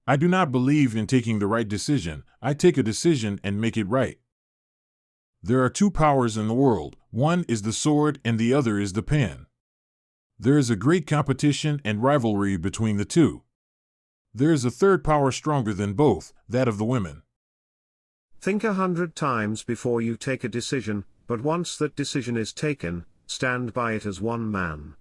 I do not believe in taking the right decision. I take a decision and make it right. There are two powers in the world. One is the sword and the other is the pen. There is a great competition and rivalry between the two. There is a third power stronger than both, that of the women. Think 100 times before you take a decision, but once that decision is taken, stand by it as one man.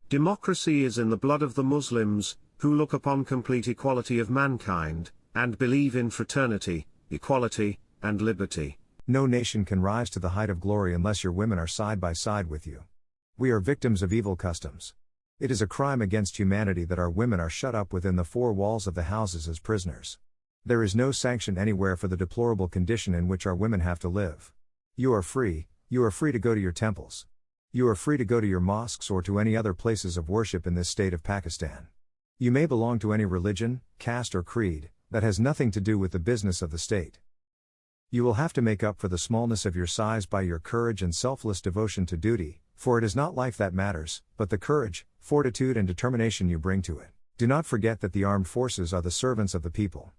Democracy is in the blood of the Muslims, who look upon complete equality of mankind, and believe in fraternity, equality, and liberty. No nation can rise to the height of glory unless your women are side by side with you. We are victims of evil customs. It is a crime against humanity that our women are shut up within the four walls of the houses as prisoners. There is no sanction anywhere for the deplorable condition in which our women have to live. You are free to go to your temples. You are free to go to your mosques or to any other places of worship in this state of Pakistan. You may belong to any religion, caste or creed, that has nothing to do with the business of the state. You will have to make up for the smallness of your size by your courage and selfless devotion to duty, for it is not life that matters, but the courage, fortitude and determination you bring to it. Do not forget that the armed forces are the servants of the people.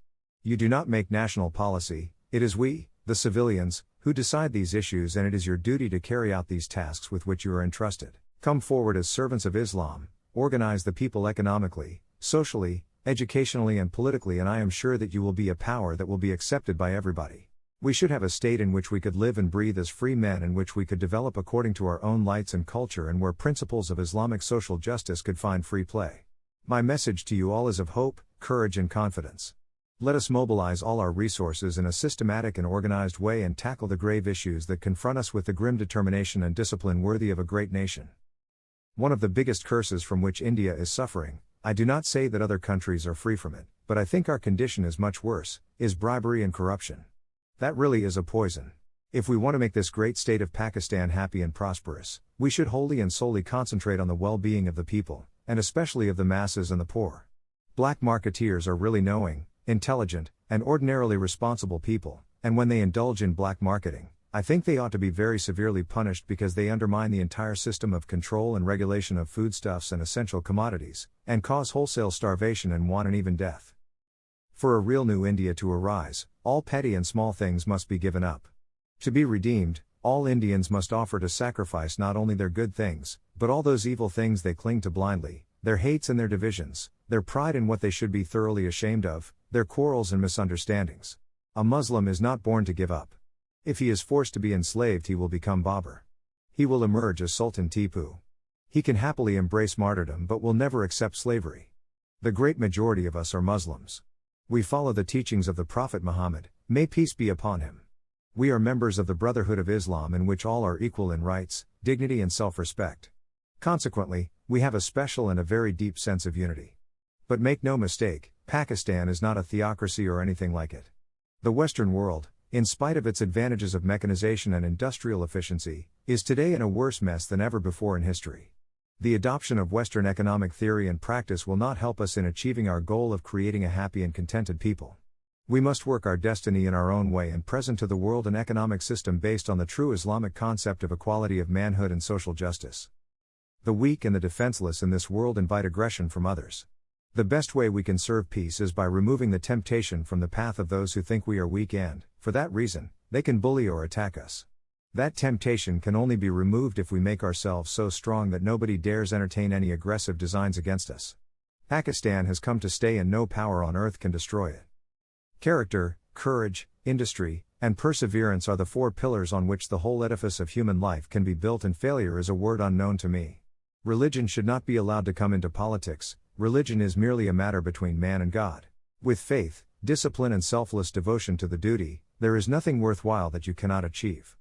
You do not make national policy, it is we, the civilians, who decide these issues, and it is your duty to carry out these tasks with which you are entrusted. Come forward as servants of Islam, organize the people economically, socially, educationally and politically, and I am sure that you will be a power that will be accepted by everybody. We should have a state in which we could live and breathe as free men, in which we could develop according to our own lights and culture, and where principles of Islamic social justice could find free play. My message to you all is of hope, courage and confidence. Let us mobilize all our resources in a systematic and organized way and tackle the grave issues that confront us with the grim determination and discipline worthy of a great nation. One of the biggest curses from which India is suffering, I do not say that other countries are free from it, but I think our condition is much worse, is bribery and corruption. That really is a poison. If we want to make this great state of Pakistan happy and prosperous, we should wholly and solely concentrate on the well-being of the people, and especially of the masses and the poor. Black marketeers are really knowing, intelligent, and ordinarily responsible people, and when they indulge in black marketing, I think they ought to be very severely punished because they undermine the entire system of control and regulation of foodstuffs and essential commodities, and cause wholesale starvation and want and even death. For a real new India to arise, all petty and small things must be given up. To be redeemed, all Indians must offer to sacrifice not only their good things, but all those evil things they cling to blindly, their hates and their divisions, their pride in what they should be thoroughly ashamed of, their quarrels and misunderstandings. A Muslim is not born to give up. If he is forced to be enslaved, he will become Babur. He will emerge as Sultan Tipu. He can happily embrace martyrdom but will never accept slavery. The great majority of us are Muslims. We follow the teachings of the Prophet Muhammad, may peace be upon him. We are members of the Brotherhood of Islam, in which all are equal in rights, dignity and self-respect. Consequently, we have a special and a very deep sense of unity. But make no mistake, Pakistan is not a theocracy or anything like it. The Western world, in spite of its advantages of mechanization and industrial efficiency, is today in a worse mess than ever before in history. The adoption of Western economic theory and practice will not help us in achieving our goal of creating a happy and contented people. We must work our destiny in our own way and present to the world an economic system based on the true Islamic concept of equality of manhood and social justice. The weak and the defenseless in this world invite aggression from others. The best way we can serve peace is by removing the temptation from the path of those who think we are weak and, for that reason, they can bully or attack us. That temptation can only be removed if we make ourselves so strong that nobody dares entertain any aggressive designs against us. Pakistan has come to stay and no power on earth can destroy it. Character, courage, industry, and perseverance are the four pillars on which the whole edifice of human life can be built, and failure is a word unknown to me. Religion should not be allowed to come into politics. Religion is merely a matter between man and God. With faith, discipline and selfless devotion to the duty, there is nothing worthwhile that you cannot achieve.